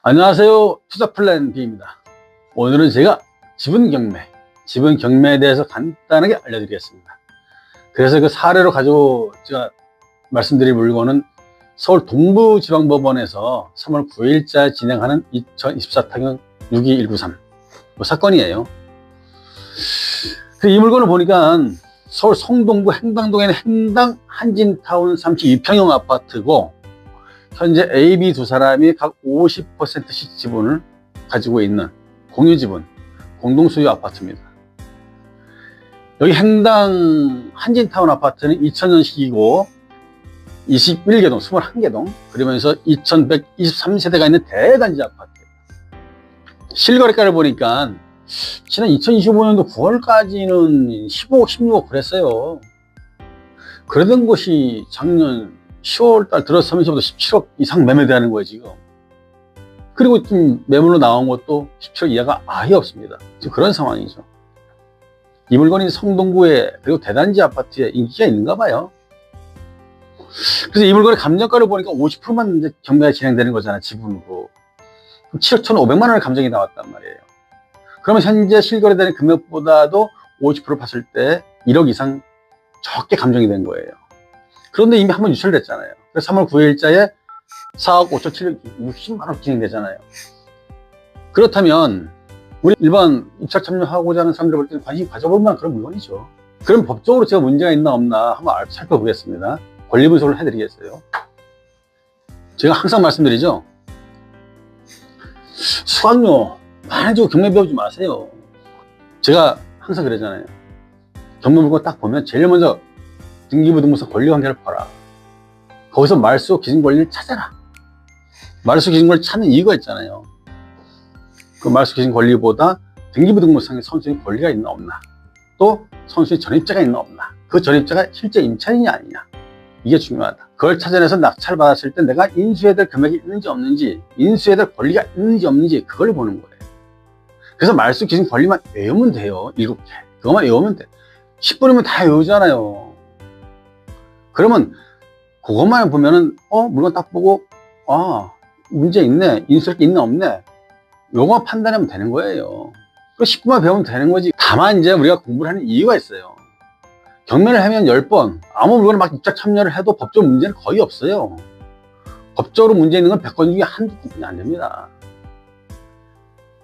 안녕하세요. 투자플랜 B입니다. 오늘은 제가 지분 경매에 대해서 간단하게 알려드리겠습니다. 그래서 그 사례로 가지고 제가 말씀드릴 물건은 서울 동부지방법원에서 3월 9일자 진행하는 2024 타경 62193 사건이에요. 이 물건을 보니까 서울 성동구 행당동에 있는 행당 한진타운 32평형 아파트고, 현재 A, B 두 사람이 각 50%씩 지분을 가지고 있는 공유지분, 공동소유 아파트입니다. 여기 행당 한진타운 아파트는 2000년식이고 21개동, 21개동, 그러면서 2123세대가 있는 대단지 아파트예요. 실거래가를 보니까 지난 2025년도 9월까지는 15억, 16억 그랬어요. 그러던 것이 작년 10월달 들어서면서부터 17억 이상 매매되는 거예요, 지금. 그리고 지금 매물로 나온 것도 17억 이하가 아예 없습니다. 지금 그런 상황이죠. 이 물건이 성동구에, 그리고 대단지 아파트에 인기가 있는가 봐요. 그래서 이 물건의 감정가를 보니까 50%만 이제 경매가 진행되는 거잖아요, 지분으로. 7억 1,500만 원의 감정이 나왔단 말이에요. 그러면 현재 실거래되는 금액보다도 50% 봤을 때 1억 이상 적게 감정이 된 거예요. 그런데 이미 한번 유찰됐잖아요. 그래서 3월 9일자에 4억 5,760만 원 진행되잖아요. 그렇다면 우리 일반 입찰 참여하고자 하는 사람들 볼 때는 관심 가져볼 만한 그런 물건이죠. 그럼 법적으로 제가 문제가 있나 없나 한번 살펴보겠습니다. 권리 분석을 해드리겠어요. 제가 항상 말씀드리죠. 수강료 많이 주고 경매 배우지 마세요. 제가 항상 그러잖아요. 경매 물건 딱 보면 제일 먼저 등기부등본서 권리관계를 봐라. 거기서 말소 기준 권리를 찾아라. 말소 기준 권리를 찾는 이유가 있잖아요. 그 말소 기준 권리보다 등기부등본상의 선수의 권리가 있나 없나, 또 선수의 전입자가 있나 없나, 그 전입자가 실제 임차인이 아니냐, 이게 중요하다. 그걸 찾아내서 낙찰 받았을 때 내가 인수해야 될 금액이 있는지 없는지, 인수해야 될 권리가 있는지 없는지, 그걸 보는 거예요. 그래서 말소 기준 권리만 외우면 돼요. 7개. 그것만 외우면 돼. 10분이면 다 외우잖아요. 그러면 그것만 보면은 물건 딱 보고 문제 있네, 인수할 게 있나 없네, 요거만 판단하면 되는 거예요. 그 10분만 배우면 되는 거지. 다만 이제 우리가 공부를 하는 이유가 있어요. 경매를 하면 10번 아무 물건을 막 입찰 참여를 해도 법적 문제는 거의 없어요. 법적으로 문제 있는 건 100건 중에 한두 건이 안 됩니다.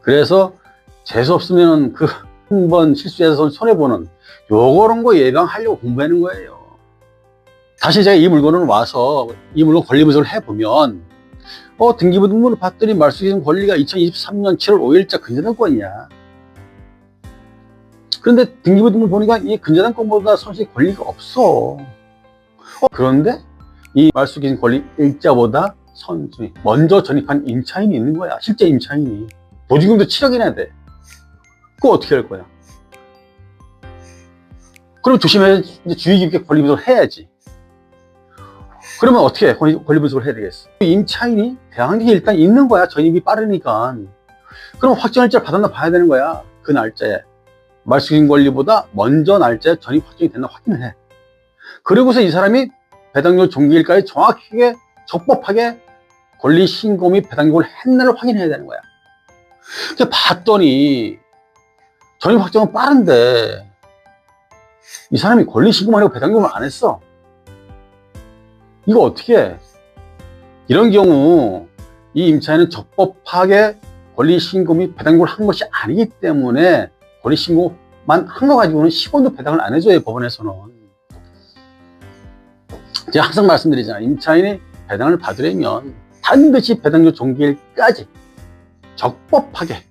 그래서 재수 없으면 그 한 번 실수해서 손해보는 요런 거 예방하려고 공부하는 거예요. 다시 제가 이 물건을 와서 이 물건 권리 분석을 해보면 등기부등본을 봤더니 말소기준 권리가 2023년 7월 5일자 근저당권이야. 그런데 등기부등본 보니까 이 근저당권보다 선수의 권리가 없어. 그런데 이 말소기준 권리 일자보다 선수이 먼저 전입한 임차인이 있는 거야. 실제 임차인이. 보증금도 7억이나 돼. 그거 어떻게 할 거야? 그럼 조심해, 주의 깊게 권리 분석을 해야지. 그러면 어떻게 권리 분석을 해야 되겠어? 임차인이 대항력이 일단 있는 거야. 전입이 빠르니까. 그럼 확정 날짜를 받았나 봐야 되는 거야. 그 날짜에. 말소기준 권리보다 먼저 날짜에 전입 확정이 됐나 확인을 해. 그리고서 이 사람이 배당료 종기일까지 정확하게 적법하게 권리 신고 및 배당요구를 했나를 확인해야 되는 거야. 그래서 봤더니 전입 확정은 빠른데 이 사람이 권리 신고만 하고 배당요구를 안 했어. 이거 어떻게 해? 이런 경우 이 임차인은 적법하게 권리 신고 및 배당요구를 한 것이 아니기 때문에 권리 신고만 한 거 가지고는 10원도 배당을 안 해줘요, 법원에서는. 제가 항상 말씀드리잖아요. 임차인이 배당을 받으려면 반드시 배당료 종기일까지 적법하게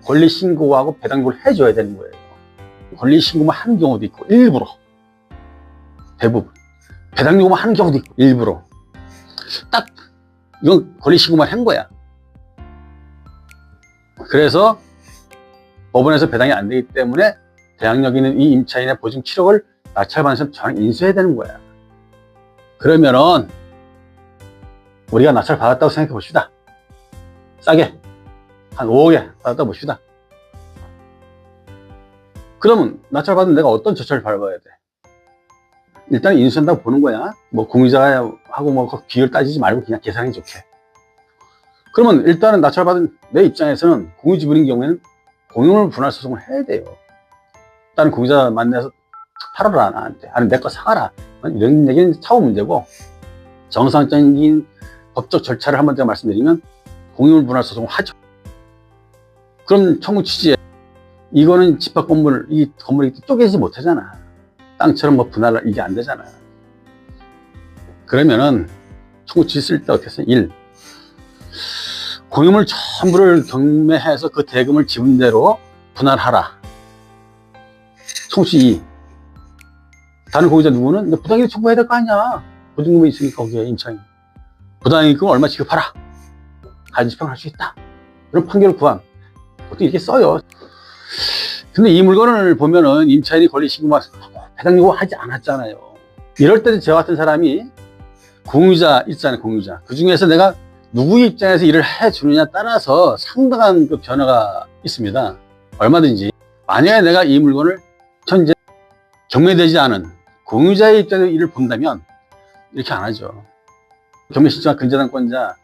권리 신고하고 배당요구를 해줘야 되는 거예요. 권리 신고만 하는 경우도 있고, 일부러. 대부분. 배당요구만 하는 경우도 있고, 일부러. 딱 이건 권리 신고만 한 거야. 그래서 법원에서 배당이 안 되기 때문에 대항력 있는 이 임차인의 보증 7억을 낙찰받은 사람 인수해야 되는 거야. 그러면은 우리가 낙찰 받았다고 생각해 봅시다. 싸게 한 5억에 받았다고 봅시다. 그러면 낙찰 받은 내가 어떤 절차를 밟아야 돼? 일단 인수한다고 보는 거야. 뭐 공유자하고 뭐 비율 따지지 말고 그냥 계산이 좋게. 그러면 일단은 낙찰받은 내 입장에서는 공유지분인 경우에는 공유물 분할 소송을 해야 돼요. 다른 공유자 만나서 팔아라 나한테, 아니 내 거 사가라, 이런 얘기는 차후 문제고, 정상적인 법적 절차를 한번 제가 말씀드리면 공유물 분할 소송을 하죠. 그럼 청구 취지에 이거는 집합 건물, 이 건물이 쪼개지지 못하잖아. 땅처럼 뭐 분할 이게 안 되잖아. 그러면은 청구 취지 쓸 때 어떻게 했어요? 1. 공유물 전부를 경매해서 그 대금을 지분대로 분할하라. 청구 취지 2. 다른 공유자 누구는 부당이익 청구해야 될 거 아니야. 보증금이 있으니까 거기에 임차인. 부당이익금 얼마 지급하라. 가지집행할 수 있다. 이런 판결을 구함. 보통 이렇게 써요. 근데 이 물건을 보면은 임차인이 권리 신고만 배당 요구하지 않았잖아요. 이럴 때도 저 같은 사람이 공유자 있잖아요, 공유자. 그 중에서 내가 누구의 입장에서 일을 해주느냐에 따라서 상당한 그 변화가 있습니다. 얼마든지. 만약에 내가 이 물건을 현재 경매되지 않은 공유자의 입장에서 일을 본다면 이렇게 안 하죠. 경매 신청한 근저당권자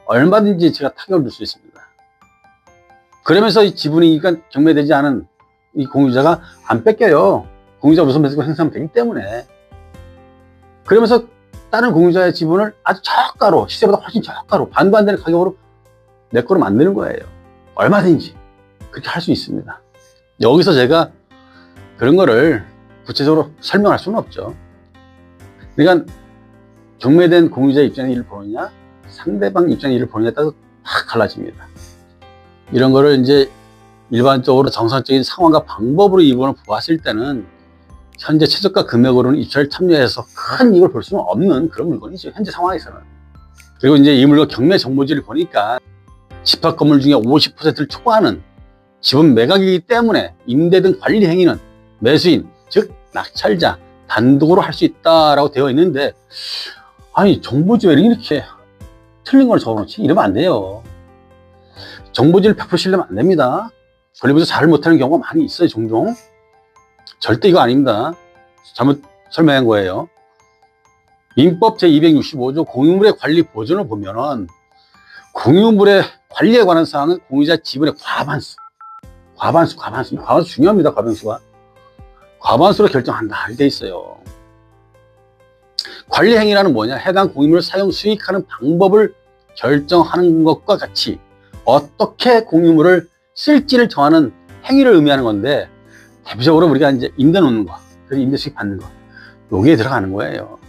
얼마든지 제가 타격을 줄 수 있습니다. 그러면서 이 지분이 그러니까 경매되지 않은 이 공유자가 안 뺏겨요. 공유자 우선 매수권 행사하면 되기 때문에. 그러면서 다른 공유자의 지분을 아주 저가로, 시세보다 훨씬 저가로, 반도 안 되는 가격으로 내 거로 만드는 거예요. 얼마든지 그렇게 할 수 있습니다. 여기서 제가 그런 거를 구체적으로 설명할 수는 없죠. 그러니까 경매된 공유자 입장의 일을 보느냐, 상대방 입장의 일을 보느냐에 따라서 다 달라집니다. 이런 거를 이제 일반적으로 정상적인 상황과 방법으로 이 부분을 보았을 때는 현재 최저가 금액으로는 입찰 참여해서 큰 이익을 볼 수는 없는 그런 물건이죠. 현재 상황에서는. 그리고 이제 이 물건 경매 정보지를 보니까 집합 건물 중에 50%를 초과하는 지분 매각이기 때문에 임대 등 관리 행위는 매수인, 즉 낙찰자 단독으로 할 수 있다라고 되어 있는데, 아니 정보지 왜 이렇게 틀린 걸 적어놓지? 이러면 안 돼요. 정보지를 100% 신뢰하면 안 됩니다. 권리부서 잘 못하는 경우가 많이 있어요, 종종. 절대 이거 아닙니다. 잘못 설명한 거예요. 민법 제265조 공유물의 관리 보존을 보면은 공유물의 관리에 관한 사항은 공유자 지분의 과반수 중요합니다. 과반수로 결정한다. 이렇게 돼 있어요. 관리 행위라는 뭐냐? 해당 공유물을 사용 수익하는 방법을 결정하는 것과 같이 어떻게 공유물을 쓸지를 정하는 행위를 의미하는 건데, 대표적으로 우리가 이제 임대 놓는 거, 그래서 임대 수익 받는 거, 여기에 들어가는 거예요.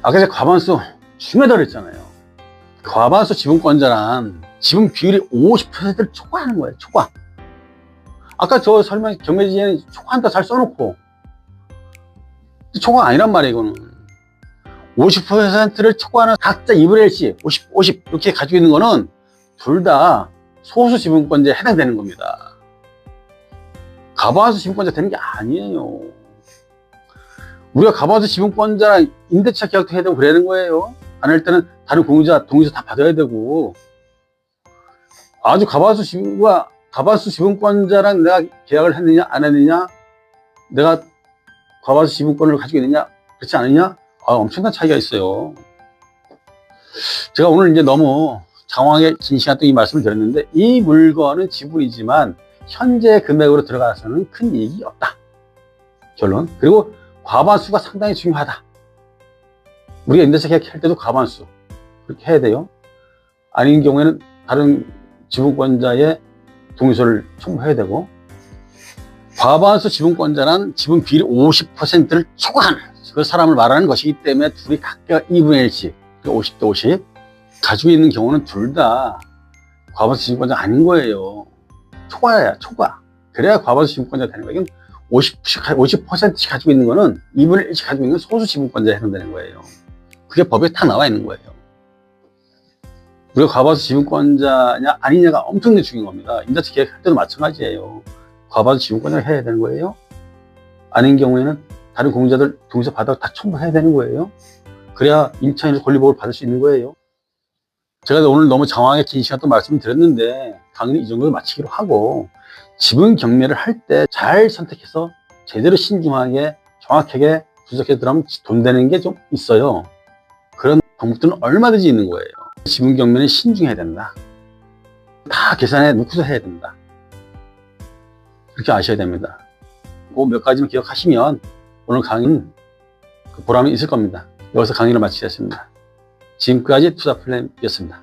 아까 제가 과반수 중요하다고 그랬잖아요. 과반수 지분권자란 지분 비율이 50%를 초과하는 거예요. 초과. 아까 저 설명 경매지에는 초과한다 잘 써놓고 초과가 아니란 말이에요. 이거는 50%를 초과하는 각자 2분의 1씩 50 이렇게 가지고 있는 거는 둘 다 소수 지분권자에 해당되는 겁니다. 과반수 지분권자 되는 게 아니에요. 우리가 과반수 지분권자랑 임대차 계약도 해야 되고 그러는 거예요. 안 할 때는 다른 공유자, 동의서 다 받아야 되고. 아주 과반수 지분권자랑 내가 계약을 했느냐 안 했느냐, 내가 과반수 지분권을 가지고 있느냐 그렇지 않느냐, 엄청난 차이가 있어요. 제가 오늘 이제 너무 장황하게 긴 시간 동안 이 말씀을 드렸는데, 이 물건은 지분이지만 현재 금액으로 들어가서는 큰 이익이 없다. 결론. 그리고 과반수가 상당히 중요하다. 우리가 임대차 계약할 때도 과반수 그렇게 해야 돼요. 아닌 경우에는 다른 지분권자의 동의서를 첨부해야 되고, 과반수 지분권자란 지분 비율 50%를 초과하는 그 사람을 말하는 것이기 때문에 둘이 각각 2분의 1씩 50대 50 가지고 있는 경우는 둘 다 과반수 지분권자 아닌 거예요. 초과야, 초과. 그래야 과반수 지분권자가 되는 거예요. 50%씩 가지고 있는 거는 2분의 1씩 가지고 있는 소수 지분권자에 해당되는 거예요. 그게 법에 다 나와 있는 거예요. 우리가 과반수 지분권자냐 아니냐가 엄청나게 중요한 겁니다. 임대차 계약할 때도 마찬가지예요. 과반수 지분권자를 해야 되는 거예요. 아닌 경우에는 다른 공유자들 동의서 받아 다 첨부해야 되는 거예요. 그래야 임차인의 권리보호를 받을 수 있는 거예요. 제가 오늘 너무 장황하게 긴 시간 또 말씀을 드렸는데, 당연히 이 정도로 마치기로 하고, 지분 경매를 할 때 잘 선택해서 제대로 신중하게 정확하게 분석해서 들어가면 돈 되는 게 좀 있어요. 그런 방법들은 얼마든지 있는 거예요. 지분 경매는 신중해야 된다. 다 계산해 놓고서 해야 된다. 그렇게 아셔야 됩니다. 그 몇 가지만 기억하시면 오늘 강의는 보람이 있을 겁니다. 여기서 강의를 마치겠습니다. 지금까지 투자플랜이었습니다.